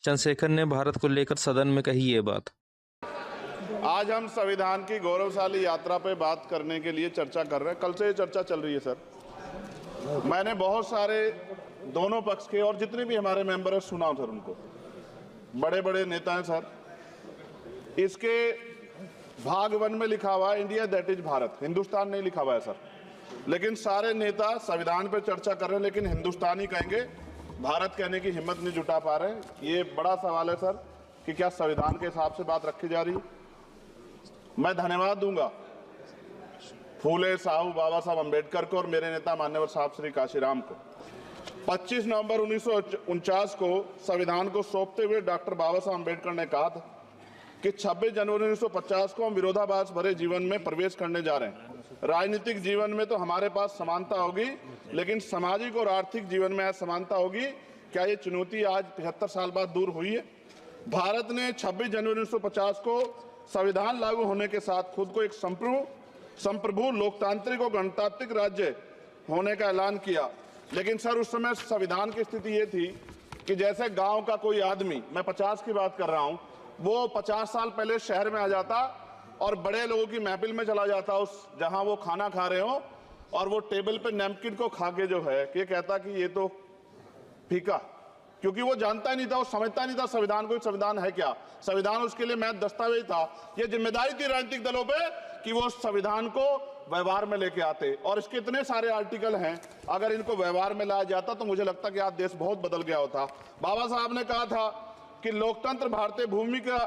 चंद्रशेखर ने भारत को लेकर सदन में कही ये बात। आज हम संविधान की गौरवशाली यात्रा पे बात करने के लिए चर्चा कर रहे हैं। कल से ये चर्चा चल रही है सर। मैंने बहुत सारे दोनों पक्ष के और जितने भी हमारे मेंबर हैं सुना सर, उनको बड़े बड़े नेता हैं सर। इसके भाग 1 में लिखा हुआ है India that is Bharat, Hindustan नहीं लिखा हुआ है सर। लेकिन सारे नेता संविधान पे चर्चा कर रहे हैं लेकिन हिंदुस्तान ही कहेंगे, भारत कहने की हिम्मत नहीं जुटा पा रहे। ये बड़ा सवाल है सर कि क्या संविधान के हिसाब से बात रखी जा रही है। मैं धन्यवाद दूंगा फूले साहू बाबा साहब अम्बेडकर को और मेरे नेता मान्यवर साहब श्री काशीराम को। 25 नवंबर 1949 को संविधान को सौंपते हुए डॉक्टर बाबा साहब अम्बेडकर ने कहा था कि 26 जनवरी 1950 को हम विरोधाभास भरे जीवन में प्रवेश करने जा रहे हैं। राजनीतिक जीवन में तो हमारे पास समानता होगी, लेकिन सामाजिक और आर्थिक जीवन में असमानता होगी। क्या ये चुनौती आज 75 साल बाद दूर हुई है? भारत ने 26 जनवरी 1950 को संविधान लागू होने के साथ खुद को एक संप्रभु लोकतांत्रिक और गणतांत्रिक राज्य होने का ऐलान किया। लेकिन सर उस समय संविधान की स्थिति ये थी कि जैसे गांव का कोई आदमी, मैं 50 की बात कर रहा हूं, वो 50 साल पहले शहर में आ जाता और बड़े लोगों की महफिल में चला जाता, उस जहां वो खाना खा रहे हो, और वो टेबल पे नैपकिन को खा के जो है ये कहता कि ये तो फीका, क्योंकि वो जानता ही नहीं था, वो समझता नहीं था संविधान को, संविधान है क्या। संविधान उसके लिए महज दस्तावेज था। ये जिम्मेदारी थी राजनीतिक दलों पे कि वो संविधान को व्यवहार में लेके आते। और इसके इतने सारे आर्टिकल हैं, अगर इनको व्यवहार में लाया जाता तो मुझे लगता कि आज देश बहुत बदल गया होता। बाबा साहब ने कहा था कि लोकतंत्र भारतीय भूमि का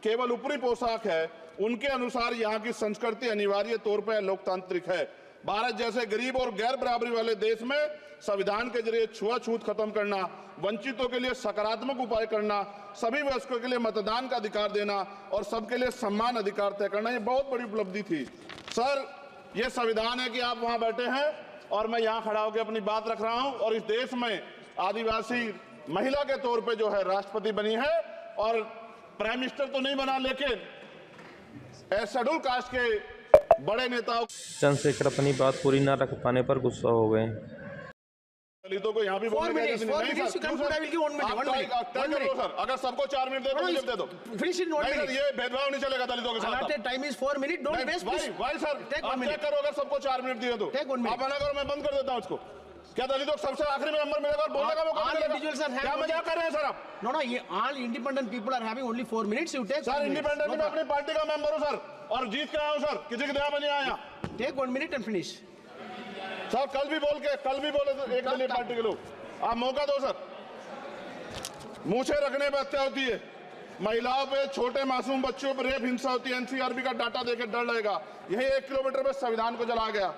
केवल ऊपरी पोशाक है, उनके अनुसार यहाँ की संस्कृति अनिवार्य तौर पर लोकतांत्रिक है। भारत जैसे गरीब और गैर बराबरी वाले देश में संविधान के जरिए छुआछूत खत्म करना, वंचितों के लिए सकारात्मक उपाय करना, सभी वयस्कों के लिए मतदान का अधिकार देना और सबके लिए सम्मान अधिकार तय करना, ये बहुत बड़ी उपलब्धि थी सर। ये संविधान है कि आप वहां बैठे हैं और मैं यहाँ खड़ा होकर अपनी बात रख रहा हूं, और इस देश में आदिवासी महिला के तौर पे जो है राष्ट्रपति बनी है, और प्राइम मिनिस्टर तो नहीं बना, लेकिन शेड्यूल कास्ट के बड़े नेताओं। चंद्रशेखर अपनी बात पूरी न रख पाने पर गुस्सा हो गए। दलितों को यहाँ भी बोलने का सर, अगर सबको 4 मिनट दे दो, ये भेदभाव नहीं चलेगा दलितों के साथ। Time is 4 minute, don't waste. भाई सर आप चेक करो, अगर सबको 4 मिनट दिए तो आप मना करो, मैं बंद कर देता हूँ इसको। क्या दलितों को सबसे आखिरी में नंबर मिलेगा और बोलने का मौका मिलेगा? क्या मजाक कर रहे हैं सर आप? नो, ये all independent people are having only 4 minutes. You take sir, independent में अपनी पार्टी का मेंबर हूं सर, और जीत के आया हूं सर, किसी की दया में नहीं आया। Take 1 minute and finish sir. कल भी बोले तो एक दलीय पार्टी के लोग, आप मौका दो सर। मूछे रखने पर हत्या होती है, महिलाओं पे, छोटे मासूम बच्चों पर रेप हिंसा होती है। एनसीआरबी का डाटा देकर डर लगेगा। यही 1 किलोमीटर में संविधान को जला गया।